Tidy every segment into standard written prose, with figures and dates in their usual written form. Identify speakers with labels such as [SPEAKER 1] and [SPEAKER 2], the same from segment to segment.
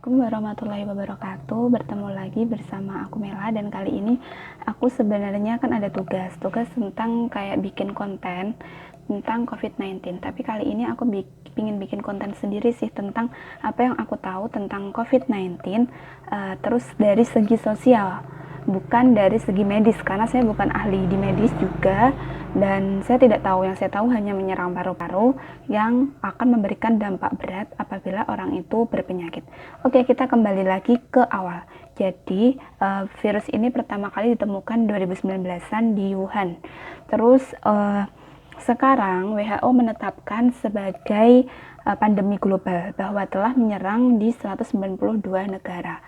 [SPEAKER 1] Assalamualaikum warahmatullahi wabarakatuh. Bertemu lagi bersama aku Mela, dan kali ini aku sebenarnya kan ada tugas tentang kayak bikin konten tentang COVID-19. Tapi kali ini aku ingin bikin konten sendiri sih tentang apa yang aku tahu tentang COVID-19, terus dari segi sosial, bukan dari segi medis, karena saya bukan ahli di medis juga, dan saya tidak tahu. Yang saya tahu hanya menyerang paru-paru yang akan memberikan dampak berat apabila orang itu berpenyakit. Oke, kita kembali lagi ke awal. Jadi virus ini pertama kali ditemukan 2019-an di Wuhan. Terus sekarang WHO menetapkan sebagai pandemi global bahwa telah menyerang di 192 negara.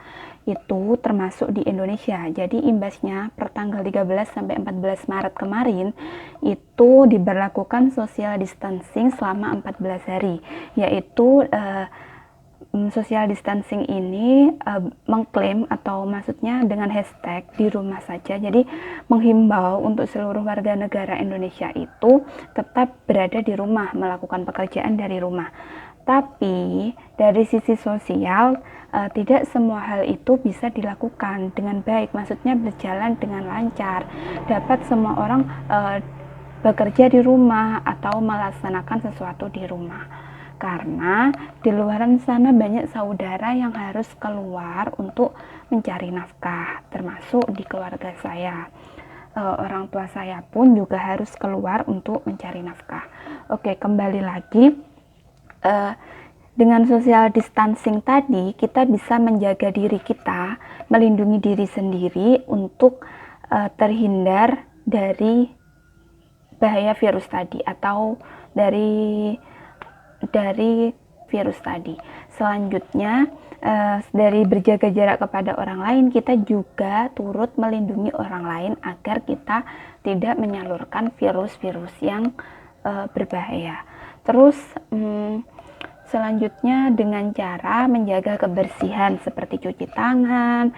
[SPEAKER 1] Itu termasuk di Indonesia. Jadi imbasnya per tanggal 13 sampai 14 Maret kemarin itu diberlakukan social distancing selama 14 hari, yaitu social distancing ini mengklaim, atau maksudnya dengan hashtag di rumah saja. Jadi menghimbau untuk seluruh warga negara Indonesia itu tetap berada di rumah, melakukan pekerjaan dari rumah. Tapi dari sisi sosial, tidak semua hal itu bisa dilakukan dengan baik, maksudnya berjalan dengan lancar. Dapat semua orang bekerja di rumah atau melaksanakan sesuatu di rumah. Karena di luar sana banyak saudara yang harus keluar untuk mencari nafkah, termasuk di keluarga saya. Orang tua saya pun juga harus keluar untuk mencari nafkah. Oke, kembali lagi. Dengan social distancing tadi, kita bisa menjaga diri kita, melindungi diri sendiri untuk terhindar dari bahaya virus tadi, atau dari virus tadi. Selanjutnya, dari berjaga jarak kepada orang lain, kita juga turut melindungi orang lain agar kita tidak menyalurkan virus-virus yang berbahaya. Terus selanjutnya dengan cara menjaga kebersihan seperti cuci tangan,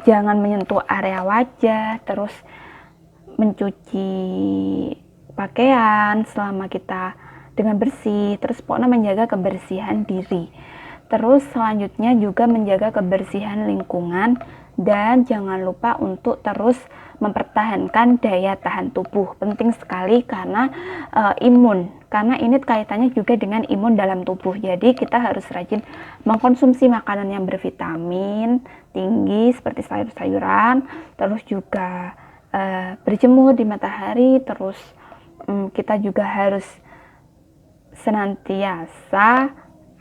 [SPEAKER 1] jangan menyentuh area wajah, terus mencuci pakaian selama kita dengan bersih, terus pokoknya menjaga kebersihan diri. Terus selanjutnya juga menjaga kebersihan lingkungan, dan jangan lupa untuk terus mempertahankan daya tahan tubuh. Penting sekali karena imun, karena ini kaitannya juga dengan imun dalam tubuh. Jadi kita harus rajin mengkonsumsi makanan yang bervitamin tinggi seperti sayur-sayuran, terus juga berjemur di matahari. Terus kita juga harus senantiasa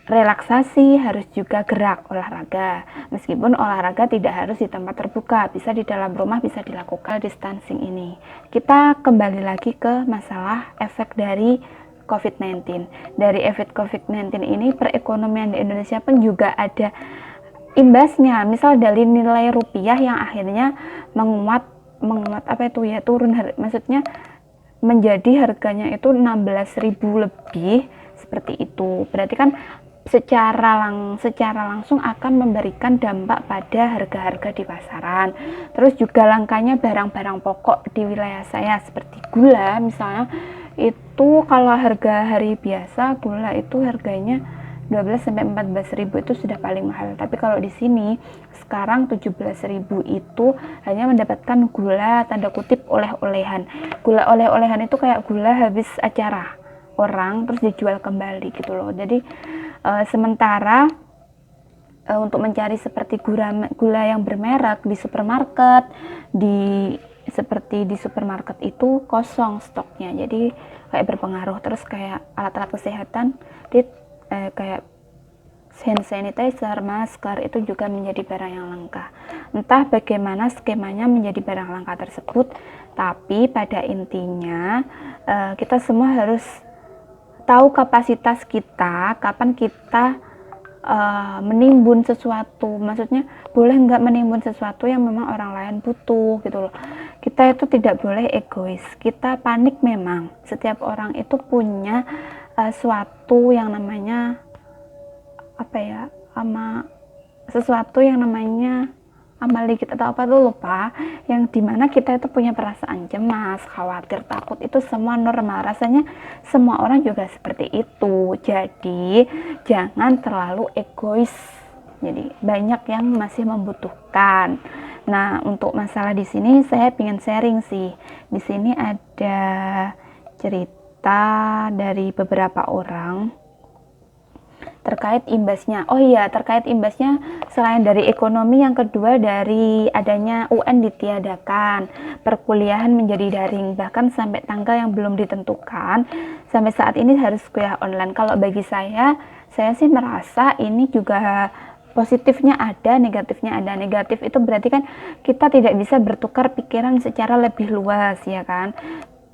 [SPEAKER 1] relaksasi, harus juga gerak, olahraga. Meskipun olahraga tidak harus di tempat terbuka, bisa di dalam rumah, bisa dilakukan distancing ini. Kita kembali lagi ke masalah efek dari COVID-19. Dari efek COVID-19 ini, perekonomian di Indonesia pun juga ada imbasnya. Misal dari nilai rupiah yang akhirnya menguat turun, maksudnya menjadi harganya itu 16.000 lebih, seperti itu. Berarti kan secara langsung akan memberikan dampak pada harga-harga di pasaran. Terus juga langkanya barang-barang pokok di wilayah saya seperti gula misalnya, itu kalau harga hari biasa gula itu harganya 12 sampai 14.000 itu sudah paling mahal. Tapi kalau di sini sekarang 17.000 itu hanya mendapatkan gula tanda kutip oleh-olehan. Gula oleh-olehan itu kayak gula habis acara orang terus dijual kembali gitu loh. Jadi sementara untuk mencari seperti gula yang bermerek di supermarket, seperti di supermarket itu kosong stoknya, jadi kayak berpengaruh. Terus kayak alat-alat kesehatan, kayak hand sanitizer, masker, itu juga menjadi barang yang langka. Entah bagaimana skemanya menjadi barang langka tersebut, tapi pada intinya kita semua harus tahu kapasitas kita, kapan kita menimbun sesuatu. Maksudnya boleh nggak menimbun sesuatu yang memang orang lain butuh gitu loh. Kita itu tidak boleh egois, kita panik. Memang setiap orang itu punya sesuatu yang namanya sesuatu yang namanya amal dikit atau apa tuh lupa, yang dimana kita itu punya perasaan cemas, khawatir, takut, itu semua normal. Rasanya semua orang juga seperti itu. Jadi jangan terlalu egois. Jadi banyak yang masih membutuhkan. Nah, untuk masalah di sini saya ingin sharing sih. Di sini ada cerita dari beberapa orang terkait imbasnya. Oh iya, terkait imbasnya selain dari ekonomi, yang kedua dari adanya UN ditiadakan, perkuliahan menjadi daring, bahkan sampai tanggal yang belum ditentukan. Sampai saat ini harus kuliah online. Kalau bagi saya sih merasa ini juga positifnya ada, negatifnya ada. Negatif itu berarti kan kita tidak bisa bertukar pikiran secara lebih luas, ya kan,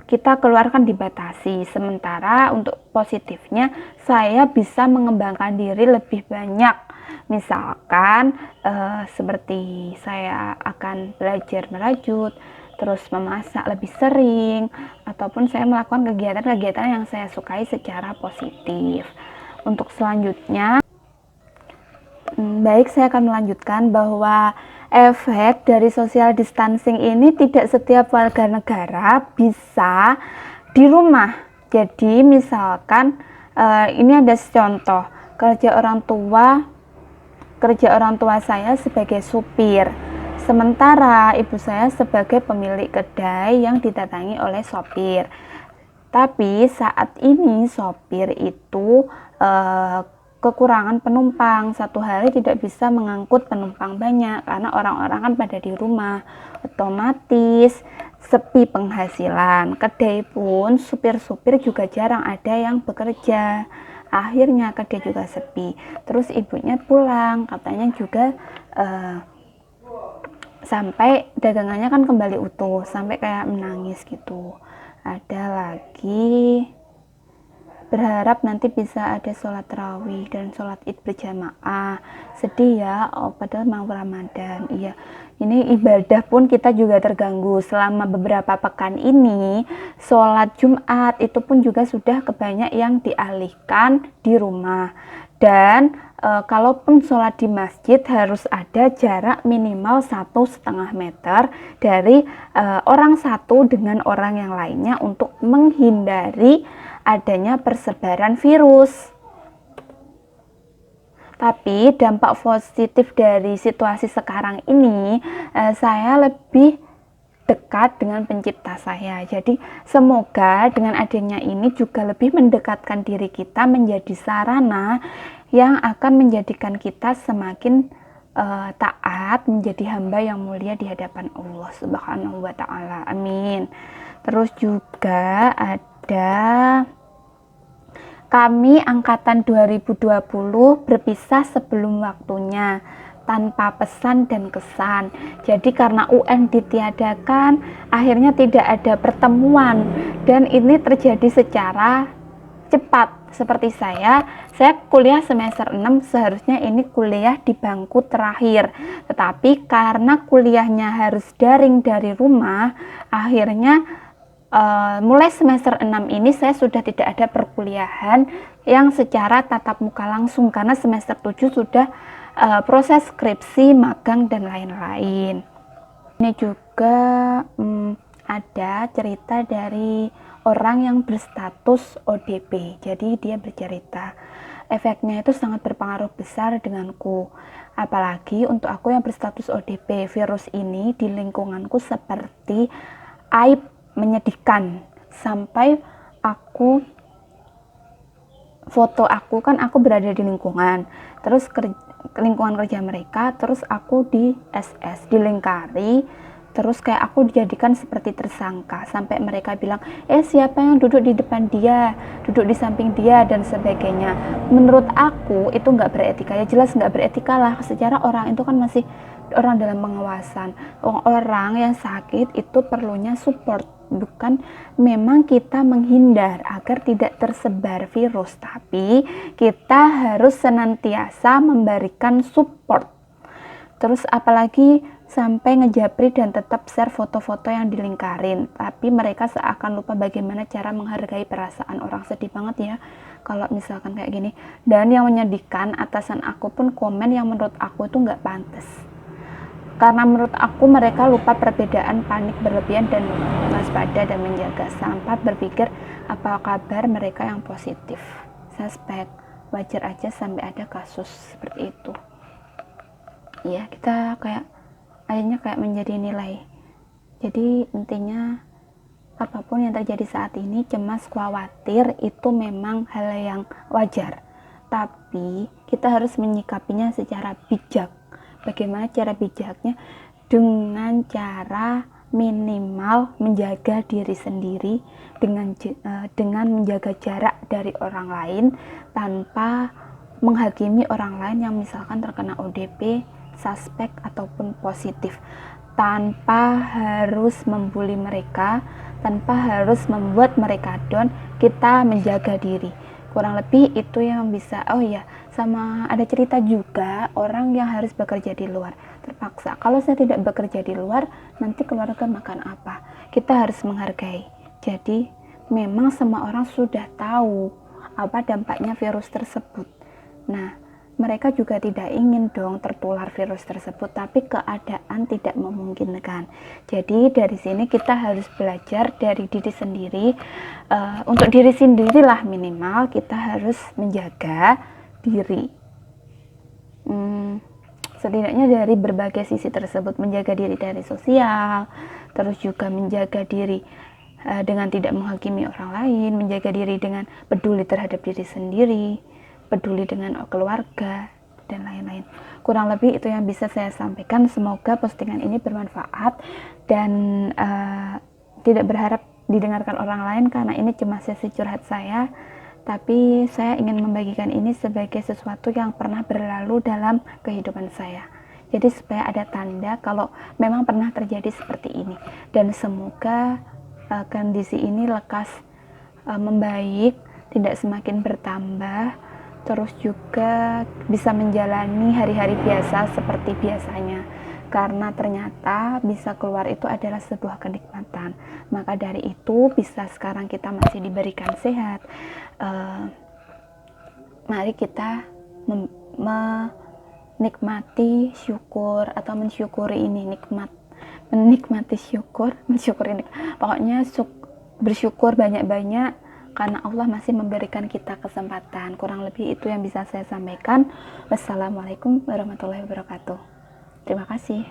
[SPEAKER 1] kita keluarkan dibatasi. Sementara untuk positifnya, saya bisa mengembangkan diri lebih banyak. Misalkan seperti saya akan belajar merajut, terus memasak lebih sering, ataupun saya melakukan kegiatan-kegiatan yang saya sukai secara positif. Untuk selanjutnya, baik, saya akan melanjutkan bahwa efek dari social distancing ini tidak setiap warga negara bisa di rumah. Jadi misalkan ini ada contoh kerja orang tua saya sebagai supir, sementara ibu saya sebagai pemilik kedai yang didatangi oleh sopir. Tapi saat ini sopir itu kekurangan penumpang, satu hari tidak bisa mengangkut penumpang banyak karena orang-orang kan pada di rumah, otomatis sepi penghasilan. Kedai pun supir-supir juga jarang ada yang bekerja, akhirnya kedai juga sepi. Terus ibunya pulang, katanya juga sampai dagangannya kan kembali utuh, sampai kayak menangis gitu. Ada lagi berharap nanti bisa ada sholat tarawih dan sholat id berjamaah. Sedih ya, padahal mau Ramadan. Iya, ini ibadah pun kita juga terganggu. Selama beberapa pekan ini, sholat Jumat itu pun juga sudah kebanyak yang dialihkan di rumah. Dan kalaupun sholat di masjid harus ada jarak minimal 1,5 meter dari orang satu dengan orang yang lainnya untuk menghindari adanya persebaran virus. Tapi dampak positif dari situasi sekarang ini, saya lebih dekat dengan pencipta saya. Jadi semoga dengan adanya ini juga lebih mendekatkan diri kita menjadi sarana yang akan menjadikan kita semakin taat, menjadi hamba yang mulia di hadapan Allah Subhanahu wa Ta'ala. Amin. Terus juga ada kami angkatan 2020 berpisah sebelum waktunya tanpa pesan dan kesan. Jadi karena UN ditiadakan, akhirnya tidak ada pertemuan dan ini terjadi secara cepat. Seperti saya kuliah semester 6, seharusnya ini kuliah di bangku terakhir. Tetapi karena kuliahnya harus daring dari rumah, akhirnya mulai semester 6 ini saya sudah tidak ada perkuliahan yang secara tatap muka langsung karena semester 7 sudah proses skripsi, magang, dan lain-lain. Ini juga ada cerita dari orang yang berstatus ODP. Jadi dia bercerita, efeknya itu sangat berpengaruh besar denganku. Apalagi untuk aku yang berstatus ODP, virus ini di lingkunganku seperti aib menyedihkan. Sampai foto aku kan aku berada di lingkungan, terus lingkungan kerja mereka, terus aku di SS, dilingkari, terus kayak aku dijadikan seperti tersangka, sampai mereka bilang, siapa yang duduk di depan dia, duduk di samping dia, dan sebagainya. Menurut aku itu nggak beretika, ya jelas nggak beretika lah, secara orang itu kan masih orang dalam pengawasan. Orang yang sakit itu perlunya support, bukan memang kita menghindar agar tidak tersebar virus, tapi kita harus senantiasa memberikan support. Terus apalagi sampai ngejapri dan tetap share foto-foto yang dilingkarin, tapi mereka seakan lupa bagaimana cara menghargai perasaan orang. Sedih banget ya kalau misalkan kayak gini. Dan yang menyedihkan, atasan aku pun komen yang menurut aku itu nggak pantas. Karena menurut aku mereka lupa perbedaan panik berlebihan dan waspada dan menjaga, sampai berpikir apa kabar mereka yang positif, suspek, wajar aja sampai ada kasus seperti itu. Ya, kita akhirnya menjadi nilai. Jadi intinya apapun yang terjadi saat ini, cemas, khawatir itu memang hal yang wajar. Tapi kita harus menyikapinya secara bijak. Bagaimana cara bijaknya? Dengan cara minimal menjaga diri sendiri dengan menjaga jarak dari orang lain tanpa menghakimi orang lain yang misalkan terkena ODP, suspek ataupun positif, tanpa harus membuli mereka, tanpa harus membuat mereka down. Kita menjaga diri, kurang lebih itu yang bisa. Oh ya, sama ada cerita juga orang yang harus bekerja di luar terpaksa, kalau saya tidak bekerja di luar nanti keluarga makan apa. Kita harus menghargai. Jadi memang semua orang sudah tahu apa dampaknya virus tersebut. Nah, mereka juga tidak ingin dong tertular virus tersebut, tapi keadaan tidak memungkinkan. Jadi dari sini kita harus belajar dari diri sendiri. Untuk diri sendirilah minimal kita harus menjaga diri. Setidaknya dari berbagai sisi tersebut, menjaga diri dari sosial, terus juga menjaga diri dengan tidak menghakimi orang lain, menjaga diri dengan peduli terhadap diri sendiri, peduli dengan keluarga, dan lain-lain. Kurang lebih itu yang bisa saya sampaikan. Semoga postingan ini bermanfaat dan tidak berharap didengarkan orang lain, karena ini cuma sesi curhat saya, tapi saya ingin membagikan ini sebagai sesuatu yang pernah berlalu dalam kehidupan saya. Jadi supaya ada tanda kalau memang pernah terjadi seperti ini, dan semoga kondisi ini lekas membaik, tidak semakin bertambah, terus juga bisa menjalani hari-hari biasa seperti biasanya, karena ternyata bisa keluar itu adalah sebuah kenikmatan. Maka dari itu, bisa sekarang kita masih diberikan sehat, mari kita menikmati syukur atau mensyukuri ini nikmat, menikmati syukur, mensyukuri ini, pokoknya bersyukur banyak-banyak karena Allah masih memberikan kita kesempatan. Kurang lebih itu yang bisa saya sampaikan. Wassalamualaikum warahmatullahi wabarakatuh. Terima kasih.